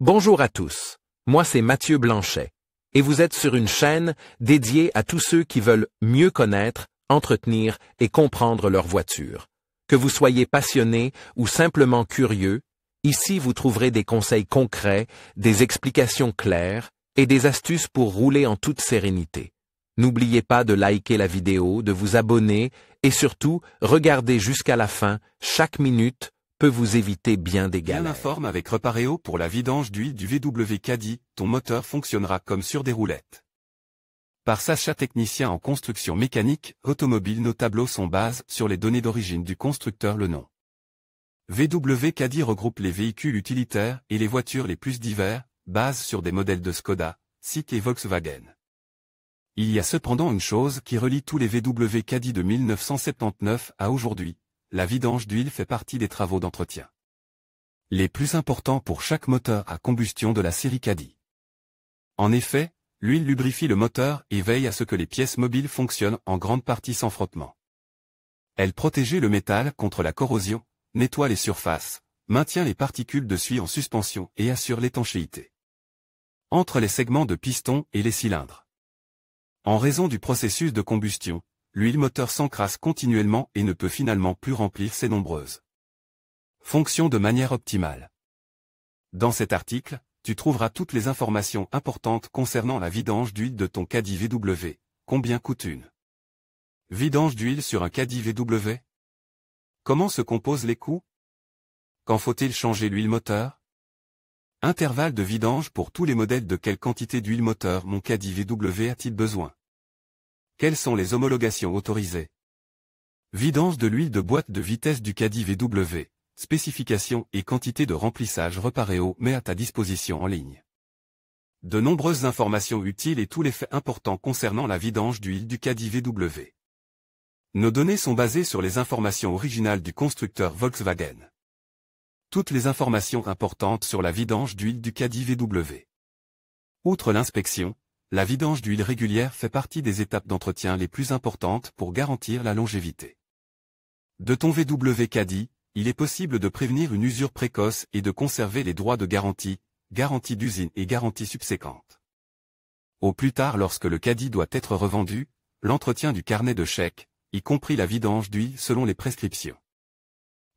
Bonjour à tous, moi c'est Mathieu Blanchet, et vous êtes sur une chaîne dédiée à tous ceux qui veulent mieux connaître, entretenir et comprendre leur voiture. Que vous soyez passionné ou simplement curieux, ici vous trouverez des conseils concrets, des explications claires et des astuces pour rouler en toute sérénité. N'oubliez pas de liker la vidéo, de vous abonner et surtout, regardez jusqu'à la fin, chaque minute peut vous éviter bien des galères. Bien informe avec Repareo pour la vidange d'huile du VW Caddy, ton moteur fonctionnera comme sur des roulettes. Par Sacha, technicien en construction mécanique automobile, nos tableaux sont basés sur les données d'origine du constructeur. Le nom VW Caddy regroupe les véhicules utilitaires et les voitures les plus divers, base sur des modèles de Skoda, SICK et Volkswagen. Il y a cependant une chose qui relie tous les VW Caddy de 1979 à aujourd'hui. La vidange d'huile fait partie des travaux d'entretien les plus importants pour chaque moteur à combustion de la série Caddy. En effet, l'huile lubrifie le moteur et veille à ce que les pièces mobiles fonctionnent en grande partie sans frottement. Elle protège le métal contre la corrosion, nettoie les surfaces, maintient les particules de suie en suspension et assure l'étanchéité entre les segments de piston et les cylindres. En raison du processus de combustion, l'huile moteur s'encrasse continuellement et ne peut finalement plus remplir ses nombreuses fonctions de manière optimale. Dans cet article, tu trouveras toutes les informations importantes concernant la vidange d'huile de ton Caddy VW. Combien coûte une vidange d'huile sur un Caddy VW? Comment se composent les coûts? Quand faut-il changer l'huile moteur? Intervalle de vidange pour tous les modèles. De quelle quantité d'huile moteur mon Caddy VW a-t-il besoin? Quelles sont les homologations autorisées? Vidange de l'huile de boîte de vitesse du Caddy VW. Spécifications et quantité de remplissage. Repareo met à ta disposition en ligne de nombreuses informations utiles et tous les faits importants concernant la vidange d'huile du Caddy VW. Nos données sont basées sur les informations originales du constructeur Volkswagen. Toutes les informations importantes sur la vidange d'huile du Caddy VW. Outre l'inspection, la vidange d'huile régulière fait partie des étapes d'entretien les plus importantes pour garantir la longévité de ton VW Caddy. Il est possible de prévenir une usure précoce et de conserver les droits de garantie, garantie d'usine et garantie subséquente. Au plus tard, lorsque le Caddy doit être revendu, l'entretien du carnet de chèques, y compris la vidange d'huile selon les prescriptions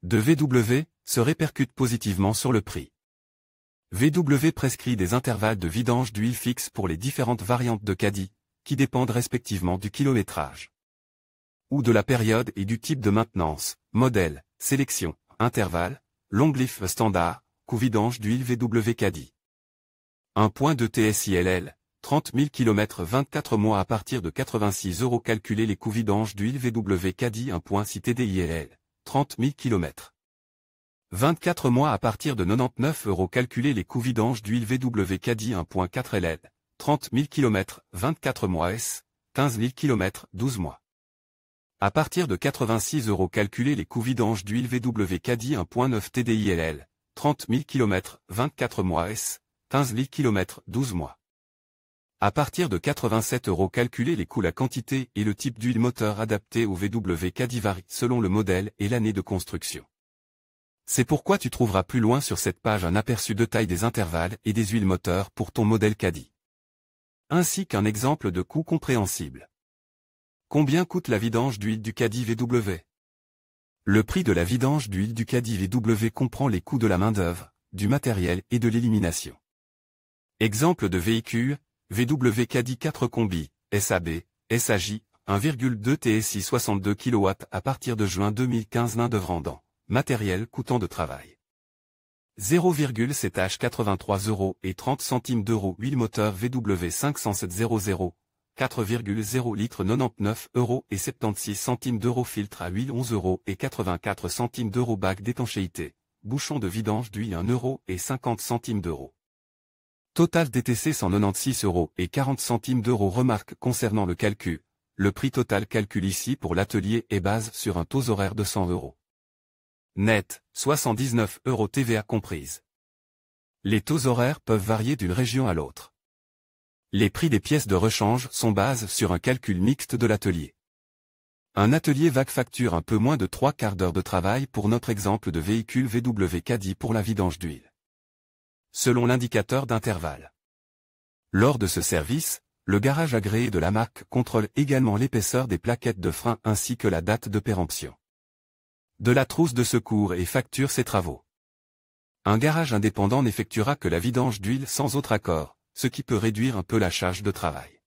de VW, se répercute positivement sur le prix. VW prescrit des intervalles de vidange d'huile fixes pour les différentes variantes de Caddy, qui dépendent respectivement du kilométrage ou de la période et du type de maintenance, modèle, sélection, intervalle, long life standard, coût vidange d'huile VW Caddy. 1.2 TSILL, 30 000 km 24 mois à partir de 86 €. Calculer les coûts vidange d'huile VW Caddy. 1.6 TDILL, 30 000 km 24 mois à partir de 99 €. Calculer les coûts vidange d'huile VW Caddy. 1.4 LL, 30 000 km 24 mois S, 15 000 km 12 mois. À partir de 86 €. Calculer les coûts vidange d'huile VW Caddy. 1.9 TDILL, 30 000 km 24 mois S, 15 000 km 12 mois. À partir de 87 €. Calculer les coûts. La quantité et le type d'huile moteur adapté au VW Caddy varie selon le modèle et l'année de construction. C'est pourquoi tu trouveras plus loin sur cette page un aperçu de taille des intervalles et des huiles moteurs pour ton modèle Caddy, ainsi qu'un exemple de coût compréhensible. Combien coûte la vidange d'huile du Caddy VW? Le prix de la vidange d'huile du Caddy VW comprend les coûts de la main-d'œuvre, du matériel et de l'élimination. Exemple de véhicule, VW Caddy 4 Combi, SAB, SAJ, 1,2 TSI 62 kW à partir de juin 2015. Main-d'œuvre rendant, matériel coûtant de travail 0,7 H 83 € et 30 centimes d'euros. Huile moteur VW 507 4,0 litres 99 € et 76 centimes d'euros. Filtre à huile 11 € et 84 centimes d'euros. Bac d'étanchéité, bouchon de vidange d'huile 1 € et 50 centimes d'euros. Total DTC 196 € et 40 centimes d'euros. Remarque concernant le calcul, le prix total calculé ici pour l'atelier est basé sur un taux horaire de 100 €. Net, 79 € TVA comprise. Les taux horaires peuvent varier d'une région à l'autre. Les prix des pièces de rechange sont basés sur un calcul mixte de l'atelier. Un atelier VAC facture un peu moins de 3/4 d'heure de travail pour notre exemple de véhicule VW Caddy pour la vidange d'huile. selon l'indicateur d'intervalle. Lors de ce service, le garage agréé de la marque contrôle également l'épaisseur des plaquettes de frein ainsi que la date de péremption de la trousse de secours et facture ses travaux. Un garage indépendant n'effectuera que la vidange d'huile sans autre accord, ce qui peut réduire un peu la charge de travail.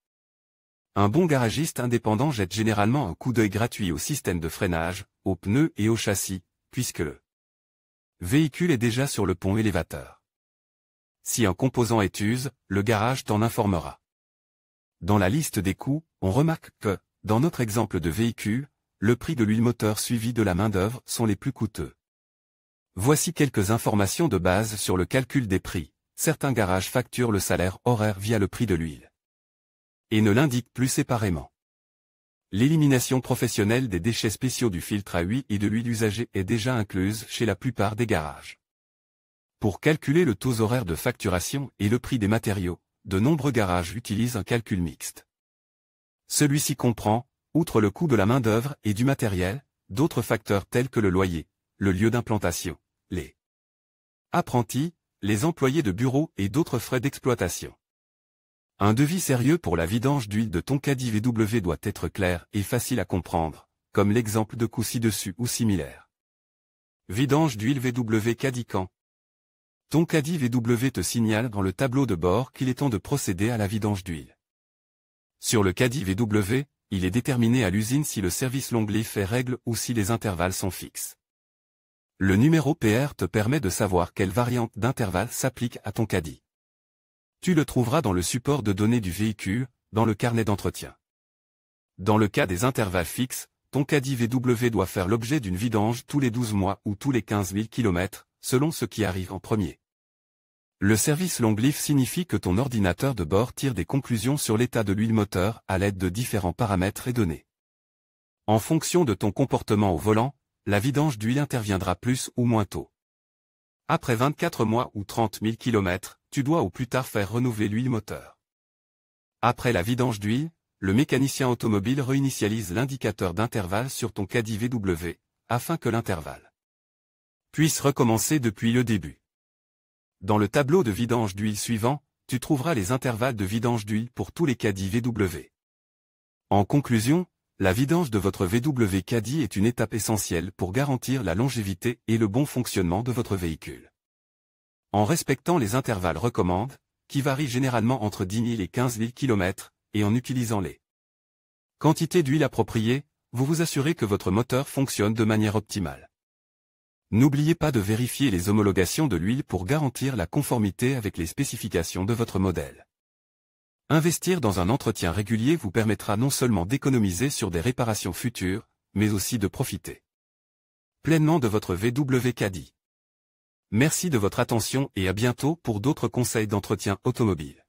Un bon garagiste indépendant jette généralement un coup d'œil gratuit au système de freinage, aux pneus et au châssis, puisque le véhicule est déjà sur le pont élévateur. Si un composant est usé, le garage t'en informera. Dans la liste des coûts, on remarque que, dans notre exemple de véhicule, le prix de l'huile moteur suivi de la main-d'œuvre sont les plus coûteux. Voici quelques informations de base sur le calcul des prix. Certains garages facturent le salaire horaire via le prix de l'huile et ne l'indiquent plus séparément. L'élimination professionnelle des déchets spéciaux du filtre à huile et de l'huile usagée est déjà incluse chez la plupart des garages. Pour calculer le taux horaire de facturation et le prix des matériaux, de nombreux garages utilisent un calcul mixte. Celui-ci comprend, outre le coût de la main-d'œuvre et du matériel, d'autres facteurs tels que le loyer, le lieu d'implantation, les apprentis, les employés de bureau et d'autres frais d'exploitation. Un devis sérieux pour la vidange d'huile de ton caddie VW doit être clair et facile à comprendre, comme l'exemple de coût ci-dessus ou similaire. Vidange d'huile VW caddie quand? Ton caddie VW te signale dans le tableau de bord qu'il est temps de procéder à la vidange d'huile. Sur le caddie VW, il est déterminé à l'usine si le service long life est règle ou si les intervalles sont fixes. Le numéro PR te permet de savoir quelle variante d'intervalle s'applique à ton caddie. Tu le trouveras dans le support de données du véhicule, dans le carnet d'entretien. Dans le cas des intervalles fixes, ton caddie VW doit faire l'objet d'une vidange tous les 12 mois ou tous les 15 000 km, selon ce qui arrive en premier. Le service long life signifie que ton ordinateur de bord tire des conclusions sur l'état de l'huile moteur à l'aide de différents paramètres et données. En fonction de ton comportement au volant, la vidange d'huile interviendra plus ou moins tôt. Après 24 mois ou 30 000 km, tu dois au plus tard faire renouveler l'huile moteur. Après la vidange d'huile, le mécanicien automobile réinitialise l'indicateur d'intervalle sur ton caddie VW, afin que l'intervalle puisse recommencer depuis le début. Dans le tableau de vidange d'huile suivant, tu trouveras les intervalles de vidange d'huile pour tous les caddies VW. En conclusion, la vidange de votre VW caddie est une étape essentielle pour garantir la longévité et le bon fonctionnement de votre véhicule. En respectant les intervalles recommandés, qui varient généralement entre 10 000 et 15 000 km, et en utilisant les quantités d'huile appropriées, vous vous assurez que votre moteur fonctionne de manière optimale. N'oubliez pas de vérifier les homologations de l'huile pour garantir la conformité avec les spécifications de votre modèle. Investir dans un entretien régulier vous permettra non seulement d'économiser sur des réparations futures, mais aussi de profiter pleinement de votre VW caddie. Merci de votre attention et à bientôt pour d'autres conseils d'entretien automobile.